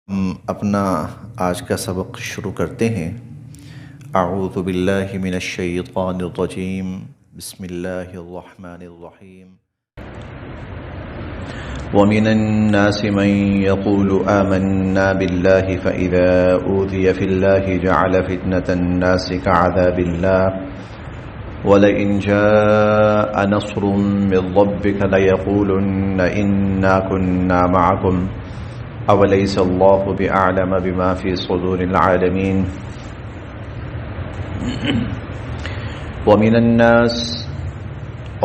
ہم اپنا آج کا سبق شروع کرتے ہیں۔ اعوذ باللہ من الشیطان الرجیم، بسم اللہ الرحمن الرحیم۔ ومن الناس من يقول آمنا بالله فإذا أوذي في الله جعل فتنة الناس كعذاب الله ولئن جاء نصر من ربك ليقولن إنا كنا معكم اولیس اللہ بأعلم بما فی صدور العالمین۔ ومن الناس،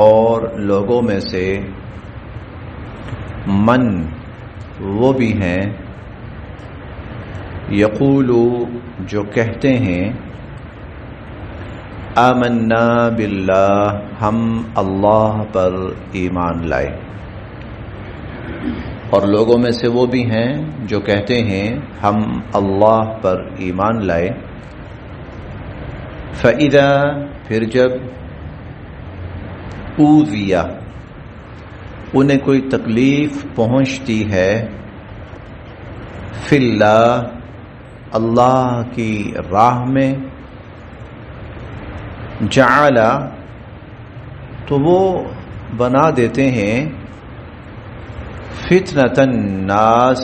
اور لوگوں میں سے، من وہ بھی ہیں، یقول جو کہتے ہیں، آمنا باللہ ہم اللہ پر ایمان لائے، اور لوگوں میں سے وہ بھی ہیں جو کہتے ہیں ہم اللہ پر ایمان لائے۔ فَإِذَا، پھر جب، اوذیہ انہیں کوئی تکلیف پہنچتی ہے، فی اللہ اللہ کی راہ میں، جعل تو وہ بنا دیتے ہیں، فتنۃ الناس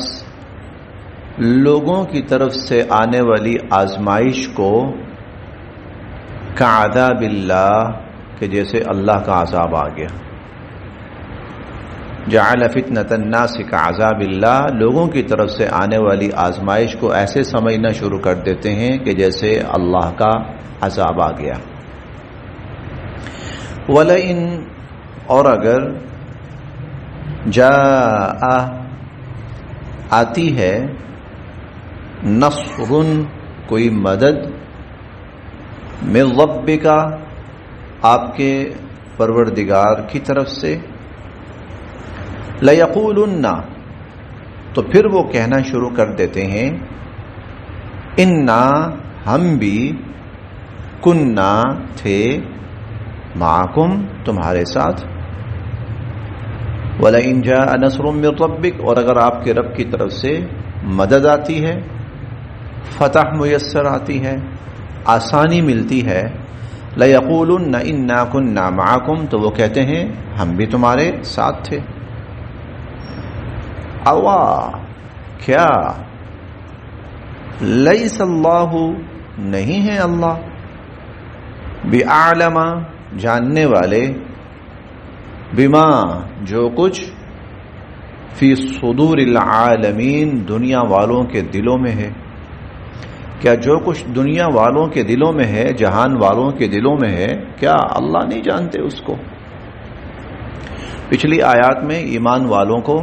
لوگوں کی طرف سے آنے والی آزمائش کو، کعذاب اللہ کہ جیسے اللہ کا عذاب آ گیا۔ جعل فتنۃ الناس کعذاب اللہ، لوگوں کی طرف سے آنے والی آزمائش کو ایسے سمجھنا شروع کر دیتے ہیں کہ جیسے اللہ کا عذاب آ گیا۔ وَلَئِن، اور اگر، جاء آتی ہے، نصر کوئی مدد، من ربک آپ کے پروردگار کی طرف سے، لیقولن تو پھر وہ کہنا شروع کر دیتے ہیں، انا ہم بھی، کننا تھے، معکم تمہارے ساتھ، وَلَئِنْ جَاءَ نَصْرٌ مِّن رَبِّكَ، اور اگر آپ کے رب کی طرف سے مدد آتی ہے، فتح میسر آتی ہے، آسانی ملتی ہے، لَيَقُولُنَّ إِنَّا كُنَّا مَعَكُمْ تو وہ کہتے ہیں ہم بھی تمہارے ساتھ تھے۔ اوا کیا، لیس اللہ نہیں ہے اللہ، بِأَعْلَمَ جاننے والے، بما جو کچھ، فی صدور العالمین دنیا والوں کے دلوں میں ہے، کیا جو کچھ دنیا والوں کے دلوں میں ہے، جہان والوں کے دلوں میں ہے، کیا اللہ نہیں جانتے اس کو؟ پچھلی آیات میں ایمان والوں کو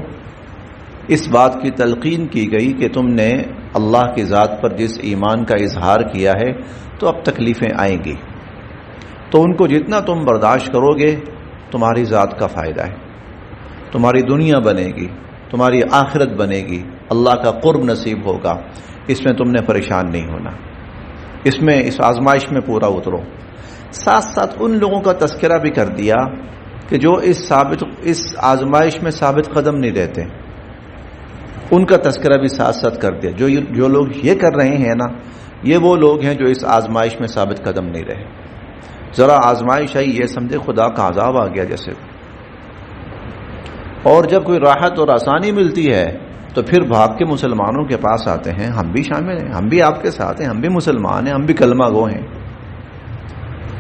اس بات کی تلقین کی گئی کہ تم نے اللہ کی ذات پر جس ایمان کا اظہار کیا ہے تو اب تکلیفیں آئیں گی، تو ان کو جتنا تم برداشت کرو گے تمہاری ذات کا فائدہ ہے، تمہاری دنیا بنے گی، تمہاری آخرت بنے گی، اللہ کا قرب نصیب ہوگا، اس میں تم نے پریشان نہیں ہونا، اس میں اس آزمائش میں پورا اترو۔ ساتھ ساتھ ان لوگوں کا تذکرہ بھی کر دیا کہ جو اس آزمائش میں ثابت قدم نہیں رہتے، ان کا تذکرہ بھی ساتھ ساتھ کر دیا۔ جو لوگ یہ کر رہے ہیں نا، یہ وہ لوگ ہیں جو اس آزمائش میں ثابت قدم نہیں رہے، ذرا آزمائش آئی یہ سمجھے خدا کا عذاب آ گیا جیسے، اور جب کوئی راحت اور آسانی ملتی ہے تو پھر بھاگ کے مسلمانوں کے پاس آتے ہیں، ہم بھی شامل ہیں، ہم بھی آپ کے ساتھ ہیں، ہم بھی مسلمان ہیں، ہم بھی کلمہ گو ہیں۔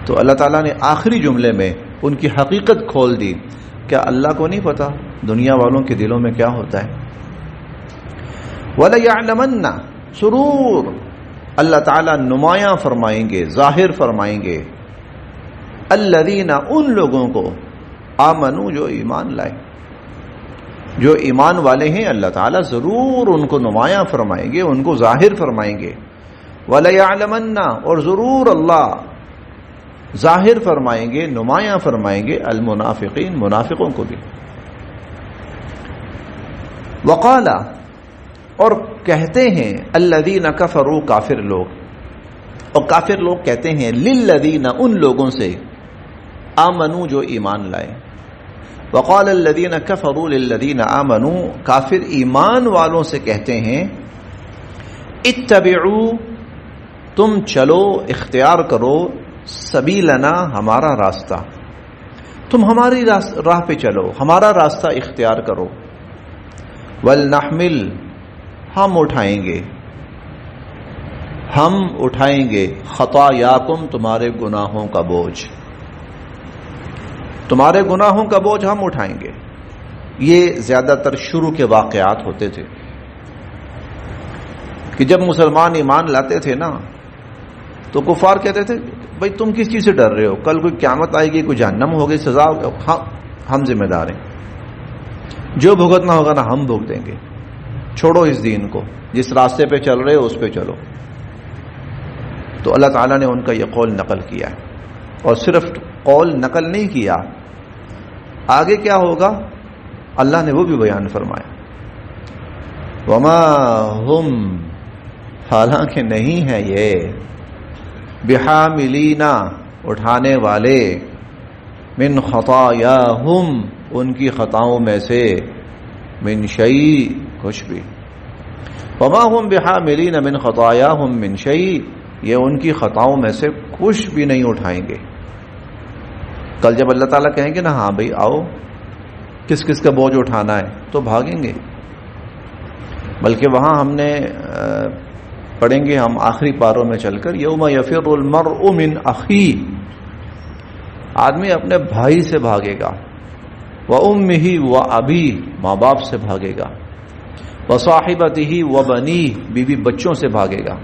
تو اللہ تعالیٰ نے آخری جملے میں ان کی حقیقت کھول دی، کیا اللہ کو نہیں پتا دنیا والوں کے دلوں میں کیا ہوتا ہے؟ وَلَيَعْلَمَنَّ سرور، اللہ تعالیٰ نمایاں فرمائیں گے، ظاہر فرمائیں گے، الذین ان لوگوں کو، آمنو جو ایمان لائے، جو ایمان والے ہیں اللہ تعالیٰ ضرور ان کو نمایاں فرمائیں گے، ان کو ظاہر فرمائیں گے۔ وَلَيَعْلَمَنَّ اور ضرور اللہ ظاہر فرمائیں گے، نمایاں فرمائیں گے، المنافقین منافقوں کو بھی۔ وقال اور کہتے ہیں، الذین کفروا کافر لوگ، اور کافر لوگ کہتے ہیں، للذین ان لوگوں سے، آمنو جو ایمان لائے، وقال الذین کفروا للذین آمنوا کافر ایمان والوں سے کہتے ہیں اتبعوا تم چلو اختیار کرو سبیلنا ہمارا راستہ، تم ہماری راہ پہ چلو، ہمارا راستہ اختیار کرو، ولنحمل ہم اٹھائیں گے خطایاکم تمہارے گناہوں کا بوجھ، تمہارے گناہوں کا بوجھ ہم اٹھائیں گے۔ یہ زیادہ تر شروع کے واقعات ہوتے تھے کہ جب مسلمان ایمان لاتے تھے نا تو کفار کہتے تھے بھائی تم کس چیز سے ڈر رہے ہو، کل کوئی قیامت آئے گی، کوئی جہنم ہوگی، سزا ہم ذمہ دار ہیں، جو بھگتنا ہوگا نا ہم بھگتیں گے، چھوڑو اس دین کو، جس راستے پہ چل رہے ہو اس پہ چلو۔ تو اللہ تعالیٰ نے ان کا یہ قول نقل کیا ہے، اور صرف قول نقل نہیں کیا، آگے کیا ہوگا اللہ نے وہ بھی بیان فرمایا۔ وما ہم حالانکہ نہیں ہے یہ بحاملینا اٹھانے والے من خطایاہم ان کی خطاؤں میں سے من شیء کچھ بھی، وما ہم بحاملینا من خطایاہم من شیء یہ ان کی خطاؤں میں سے کچھ بھی نہیں اٹھائیں گے۔ کل جب اللہ تعالیٰ کہیں گے نا ہاں بھائی آؤ کس کس کا بوجھ اٹھانا ہے تو بھاگیں گے، بلکہ وہاں ہم نے پڑھیں گے ہم آخری پاروں میں چل کر یوم یفر المرء من اخی، آدمی اپنے بھائی سے بھاگے گا، وامہ وابی ماں باپ سے بھاگے گا، وصاحبتہ وبنی بیوی بچوں سے بھاگے گا،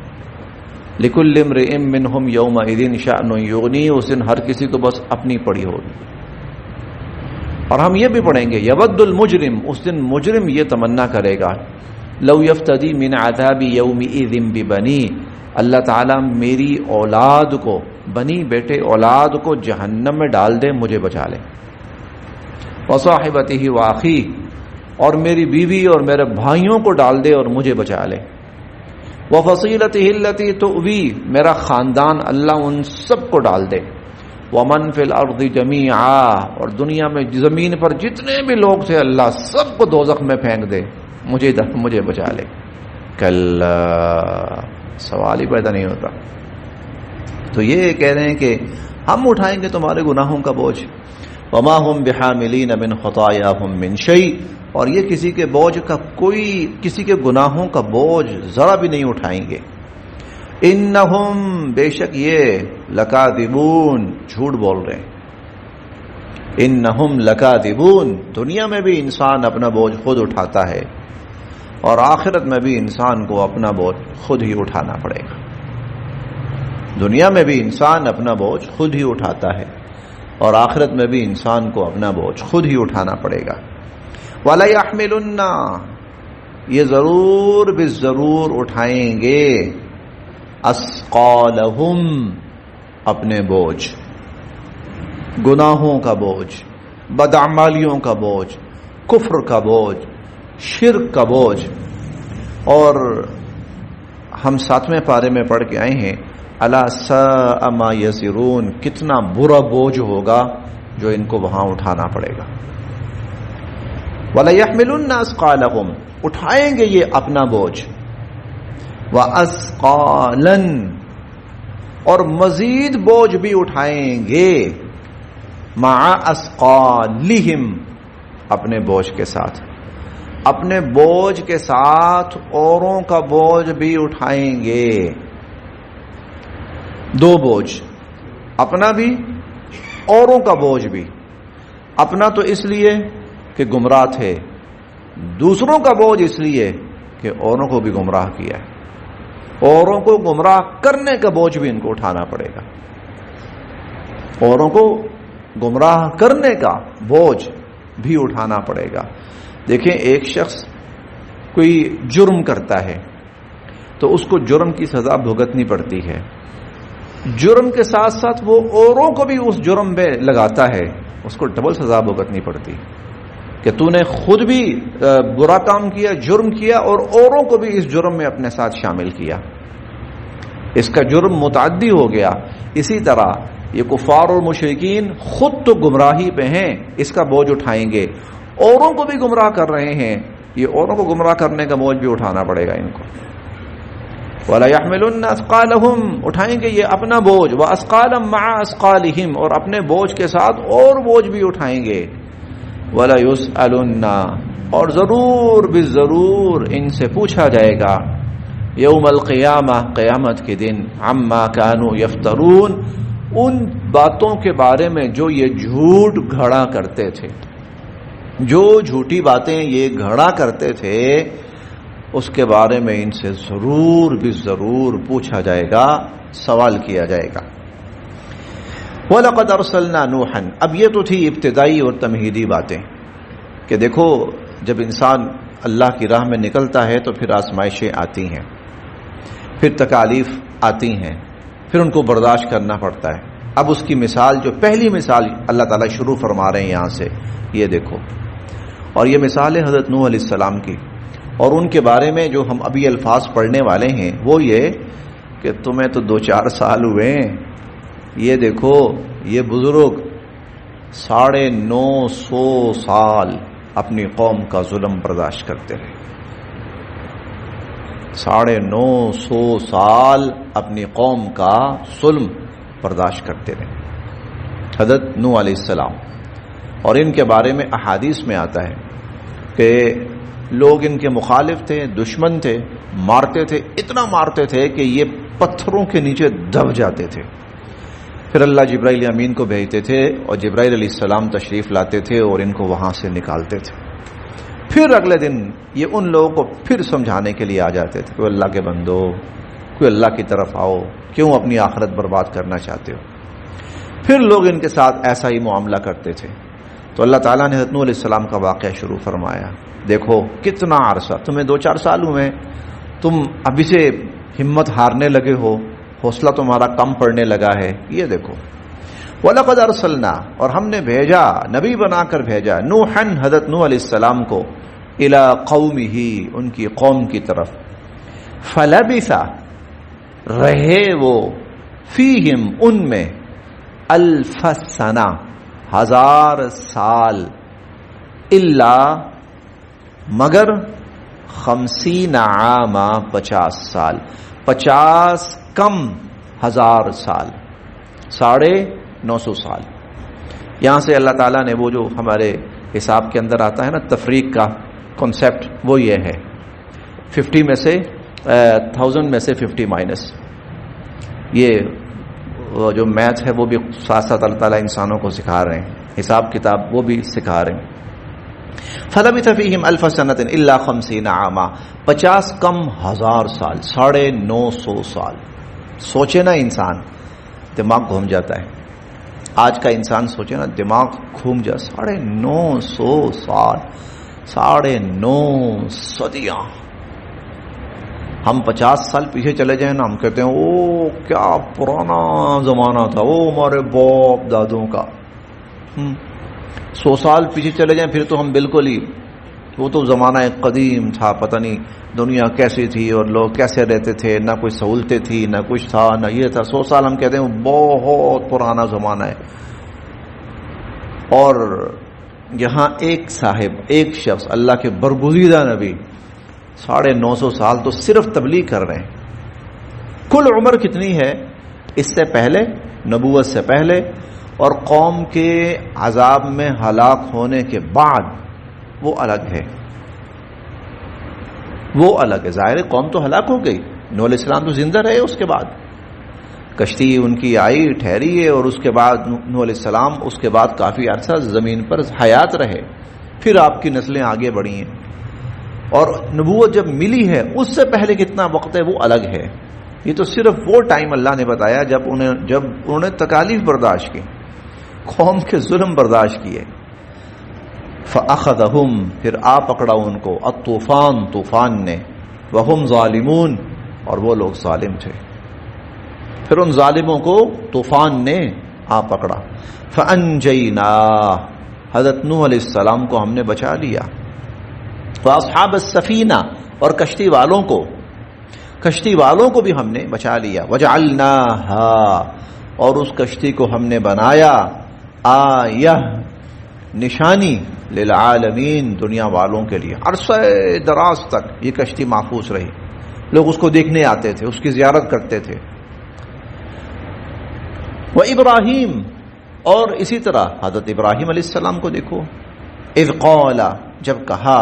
لکل امرئ منہم یومئذ شأن یغنی اس دن ہر کسی کو بس اپنی پڑی ہوگی۔ اور ہم یہ بھی پڑھیں گے یود المجرم اس دن مجرم یہ تمنا کرے گا لو یفتدی من عذاب یومئذ ببنی اللہ تعالیٰ میری اولاد کو بنی بیٹے اولاد کو جہنم میں ڈال دے مجھے بچا لے، وصاحبتہ واخی اور میری بیوی اور میرے بھائیوں کو ڈال دے اور مجھے بچا لے، وفصیلتہ التی تؤوی میرا خاندان اللہ ان سب کو ڈال دے، ومن فی الارض جمیعا اور دنیا میں زمین پر جتنے بھی لوگ تھے اللہ سب کو دوزخ میں پھینک دے مجھے بچا لے۔ کلا سوال ہی پیدا نہیں ہوتا۔ تو یہ کہہ رہے ہیں کہ ہم اٹھائیں گے تمہارے گناہوں کا بوجھ، وما ہم بحاملین من خطایاہم من شیء اور یہ کسی کے بوجھ کا کسی کے گناہوں کا بوجھ ذرا بھی نہیں اٹھائیں گے۔ انہم بے شک یہ لکاذبون جھوٹ بول رہے ہیں، انہم لکاذبون دنیا میں بھی انسان اپنا بوجھ خود اٹھاتا ہے اور آخرت میں بھی انسان کو اپنا بوجھ خود ہی اٹھانا پڑے گا۔ دنیا میں بھی انسان اپنا بوجھ خود ہی اٹھاتا ہے اور آخرت میں بھی انسان کو اپنا بوجھ خود ہی اٹھانا پڑے گا۔ وَلَيَحْمِلُنَّ یہ ضرور بالضرور اٹھائیں گے اثقالہم اپنے بوجھ، گناہوں کا بوجھ، بدعمالیوں کا بوجھ، کفر کا بوجھ، شرک کا بوجھ۔ اور ہم 7ویں پارے میں پڑھ کے آئے ہیں الا ساء ما یزرون کتنا برا بوجھ ہوگا جو ان کو وہاں اٹھانا پڑے گا۔ وَلَيَحْمِلُنَّ أَثْقَالَهُمْ اٹھائیں گے یہ اپنا بوجھ، وَأَثْقَالًا اور مزید بوجھ بھی اٹھائیں گے، مَعَ أَثْقَالِهِمْ اپنے بوجھ کے ساتھ، اپنے بوجھ کے ساتھ اوروں کا بوجھ بھی اٹھائیں گے۔ دو بوجھ، اپنا بھی اوروں کا بوجھ بھی۔ اپنا تو اس لیے کہ گمراہ تھے، دوسروں کا بوجھ اس لیے کہ اوروں کو بھی گمراہ کیا ہے، اوروں کو گمراہ کرنے کا بوجھ بھی ان کو اٹھانا پڑے گا، اوروں کو گمراہ کرنے کا بوجھ بھی اٹھانا پڑے گا۔ دیکھیں ایک شخص کوئی جرم کرتا ہے تو اس کو جرم کی سزا بھگتنی پڑتی ہے، جرم کے ساتھ ساتھ وہ اوروں کو بھی اس جرم میں لگاتا ہے، اس کو ڈبل سزا بھگتنی پڑتی کہ تو نے خود بھی برا کام کیا، جرم کیا، اور اوروں کو بھی اس جرم میں اپنے ساتھ شامل کیا، اس کا جرم متعدی ہو گیا۔ اسی طرح یہ کفار اور مشرکین خود تو گمراہی پہ ہیں، اس کا بوجھ اٹھائیں گے، اوروں کو بھی گمراہ کر رہے ہیں، یہ اوروں کو گمراہ کرنے کا بوجھ بھی اٹھانا پڑے گا ان کو۔ وَلَا يَحْمِلُنَّ أَثْقَالَهُمْ، اٹھائیں گے یہ اپنا بوجھ، وَأَثْقَالًا مَعَ أَثْقَالِهِمْ، اور اپنے بوجھ کے ساتھ اور بوجھ بھی اٹھائیں گے، وَلَا يُسْأَلُنَّ، اور ضرور بالضرور ان سے پوچھا جائے گا یوم القیامہ، قیامت کے دن، عما كانوا يفترون، ان باتوں کے بارے میں جو یہ جھوٹ گھڑا کرتے تھے، جو جھوٹی باتیں یہ گھڑا کرتے تھے، اس کے بارے میں ان سے ضرور بھی ضرور پوچھا جائے گا، سوال کیا جائے گا۔ وَلَقَدْ أَرْسَلْنَا نُوحًا، اب یہ تو تھی ابتدائی اور تمہیدی باتیں کہ دیکھو جب انسان اللہ کی راہ میں نکلتا ہے تو پھر آزمائشیں آتی ہیں، پھر تکالیف آتی ہیں، پھر ان کو برداشت کرنا پڑتا ہے۔ اب اس کی مثال، جو پہلی مثال اللہ تعالیٰ شروع فرما رہے ہیں یہاں سے، یہ دیکھو، اور یہ مثال ہے حضرت نوح علیہ السلام کی، اور ان کے بارے میں جو ہم ابھی الفاظ پڑھنے والے ہیں وہ یہ کہ تمہیں تو 2-4 سال ہوئے ہیں، یہ دیکھو یہ بزرگ 950 سال اپنی قوم کا ظلم برداشت کرتے رہے، 950 سال اپنی قوم کا ظلم برداشت کرتے رہے حضرت نوح علیہ السلام۔ اور ان کے بارے میں احادیث میں آتا ہے کہ لوگ ان کے مخالف تھے، دشمن تھے، مارتے تھے، اتنا مارتے تھے کہ یہ پتھروں کے نیچے دب جاتے تھے۔ پھر اللہ جبرائیل امین کو بھیجتے تھے اور جبرائیل علیہ السلام تشریف لاتے تھے اور ان کو وہاں سے نکالتے تھے۔ پھر اگلے دن یہ ان لوگوں کو پھر سمجھانے کے لیے آ جاتے تھے کہ اللہ کے بندو، کوئی اللہ کی طرف آؤ، کیوں اپنی آخرت برباد کرنا چاہتے ہو؟ پھر لوگ ان کے ساتھ ایسا ہی معاملہ کرتے تھے۔ تو اللہ تعالیٰ نے حضرت نوح علیہ السلام کا واقعہ شروع فرمایا، دیکھو کتنا عرصہ، تمہیں 2-4 سال ہوئے، تم ابھی سے ہمت ہارنے لگے ہو، حوصلہ تمہارا کم پڑنے لگا ہے۔ یہ دیکھو وَلَقَدْ أَرْسَلْنَا، اور ہم نے بھیجا، نبی بنا کر بھیجا، نوحًا، حضرت نوح علیہ السلام کو، إِلَىٰ قَوْمِهِ، ان کی قوم کی طرف، فَلَبِثَ، رہے وہ، فِيهِمْ، ان میں، أَلْفَ سَنَةٍ، 1000 سال، إِلَّا، مگر، 50 عاما، 50 سال، 50 کم 1000 سال، 950 سال۔ یہاں سے اللہ تعالیٰ نے وہ جو ہمارے حساب کے اندر آتا ہے نا تفریق کا کنسیپٹ، وہ یہ ہے 50 میں سے 1000 میں سے 50 مائنس، یہ جو میتھ ہے وہ بھی ساتھ ساتھ اللہ تعالیٰ انسانوں کو سکھا رہے ہیں، حساب کتاب وہ بھی سکھا رہے ہیں۔ فَلَبِثَ فِيهِمْ أَلْفَ سَنَةٍ إِلَّا 50 عاما، 50 کم 1000 سال، 950 سال۔ سوچے نا انسان، دماغ گھوم جاتا ہے۔ آج کا انسان سوچے نا، دماغ گھوم جا، 950 سال، 9.5 صدیاں۔ ہم 50 سال پیچھے چلے جائیں نا، ہم کہتے ہیں او کیا پرانا زمانہ تھا، او ہمارے باپ دادوں کا۔ 100 سال پیچھے چلے جائیں پھر تو ہم بالکل ہی، وہ تو زمانہ قدیم تھا، پتہ نہیں دنیا کیسی تھی اور لوگ کیسے رہتے تھے، نہ کوئی سہولتیں تھی، نہ کچھ تھا، نہ یہ تھا۔ 100 سال ہم کہتے ہیں بہت پرانا زمانہ ہے۔ اور یہاں ایک صاحب، ایک شخص، اللہ کے برگزیدہ نبی 950 سال تو صرف تبلیغ کر رہے ہیں۔ کل عمر کتنی ہے اس سے پہلے، نبوت سے پہلے اور قوم کے عذاب میں ہلاک ہونے کے بعد، وہ الگ ہے، وہ الگ ہے۔ ظاہر قوم تو ہلاک ہو گئی، نوح علیہ السلام تو زندہ رہے، اس کے بعد کشتی ان کی آئی، ٹھہری ہے، اور اس کے بعد نوح علیہ السلام اس کے بعد کافی عرصہ زمین پر حیات رہے، پھر آپ کی نسلیں آگے بڑھی ہیں۔ اور نبوت جب ملی ہے اس سے پہلے کتنا وقت ہے وہ الگ ہے۔ یہ تو صرف وہ ٹائم اللہ نے بتایا جب انہوں نے تکالیف برداشت کی، قوم کے ظلم برداشت کیے۔ فَأَخَذَهُمْ، پھر آ پکڑا ان کو، الطوفان، طوفان نے، وَهُمْ ظَالِمُونَ، اور وہ لوگ ظالم تھے۔ پھر ان ظالموں کو طوفان نے آ پکڑا۔ فَأَنْجَيْنَاهُ، حضرت نوح علیہ السلام کو ہم نے بچا لیا۔ وَأَصْحَابَ السَّفِينَةِ، اور کشتی والوں کو بھی ہم نے بچا لیا۔ وَجَعَلْنَاهَا، اور اس کشتی کو ہم نے بنایا آیہ، نشانی، للعالمین، دنیا والوں کے لیے۔ عرصہ دراز تک یہ کشتی محفوظ رہی، لوگ اس کو دیکھنے آتے تھے، اس کی زیارت کرتے تھے۔ وَإِبْرَاهِيمَ، اور اسی طرح حضرت ابراہیم علیہ السلام کو دیکھو، اذ قال، جب کہا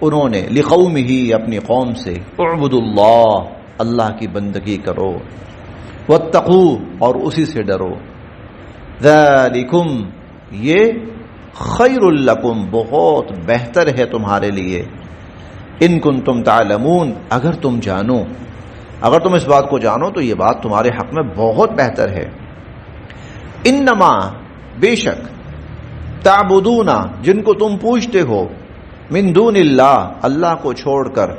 انہوں نے، لقومہ، اپنی قوم سے، اعبدوا اللہ، اللہ کی بندگی کرو، واتقوا، اور اسی سے ڈرو، ذالکم، یہ خیر لکم، بہت بہتر ہے تمہارے لیے، ان کنتم تعلمون، اگر تم جانو، اگر تم اس بات کو جانو تو یہ بات تمہارے حق میں بہت بہتر ہے۔ انما، بے شک، تعبدون، جن کو تم پوجتے ہو، من دون اللہ، اللہ کو چھوڑ کر،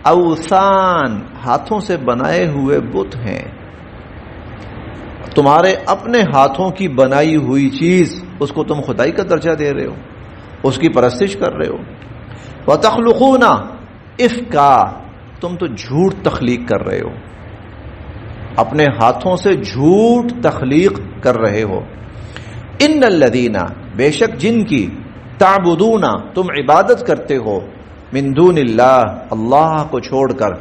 اوثان، ہاتھوں سے بنائے ہوئے بت ہیں، تمہارے اپنے ہاتھوں کی بنائی ہوئی چیز، اس کو تم خدائی کا درجہ دے رہے ہو، اس کی پرستش کر رہے ہو۔ وَتَخْلُقُونَ اِفْکًا، تم تو جھوٹ تخلیق کر رہے ہو، اپنے ہاتھوں سے جھوٹ تخلیق کر رہے ہو۔ ان الذین، بے شک جن کی، تعبدون، تم عبادت کرتے ہو، من دون اللہ، اللہ کو چھوڑ کر،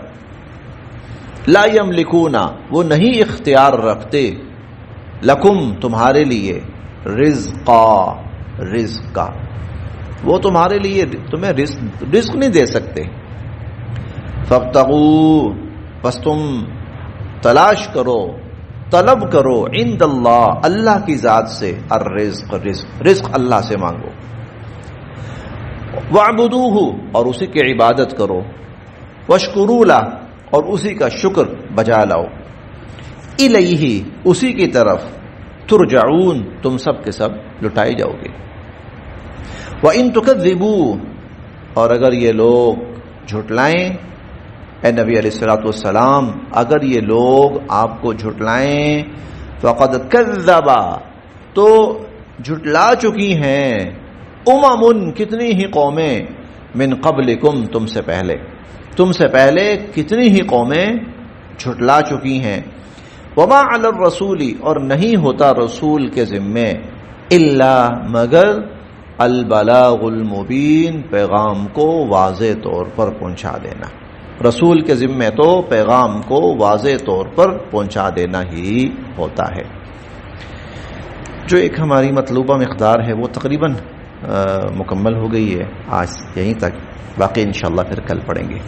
لا یملکون، وہ نہیں اختیار رکھتے، لکم، تمہارے لیے، رزقا، رزق کا، وہ تمہارے لیے تمہیں رزق نہیں دے سکتے۔ فابتغوا، پس تم تلاش کرو، طلب کرو، عند اللہ، اللہ کی ذات سے، الرزق، رزق اللہ سے مانگو، وَاعْبُدُوهُ، اور اسی کی عبادت کرو، وَاشْكُرُوا لَهُ، اور اسی کا شکر بجا لاؤ، الیہ، اسی کی طرف، ترجعون، تم سب کے سب لٹائے جاؤ گے۔ وَإِن تُكَذِّبُوا، اور اگر یہ لوگ جھٹلائیں، اے نبی علیہ الصلوۃ والسلام، اگر یہ لوگ آپ کو جھٹلائیں، فَقَدْ كَذَّبَ، تو جھٹلا چکی ہیں، امم، کتنی ہی قومیں، من قبلکم، تم سے پہلے کتنی ہی قومیں جھٹلا چکی ہیں۔ وما علی الرسول، اور نہیں ہوتا رسول کے ذمے، الا، مگر، البلاغ المبین، پیغام کو واضح طور پر پہنچا دینا، رسول کے ذمے تو پیغام کو واضح طور پر پہنچا دینا ہی ہوتا ہے۔ جو ایک ہماری مطلوبہ مقدار ہے وہ تقریباً مکمل ہو گئی ہے، آج یہیں تک، باقی انشاءاللہ پھر کل پڑھیں گے۔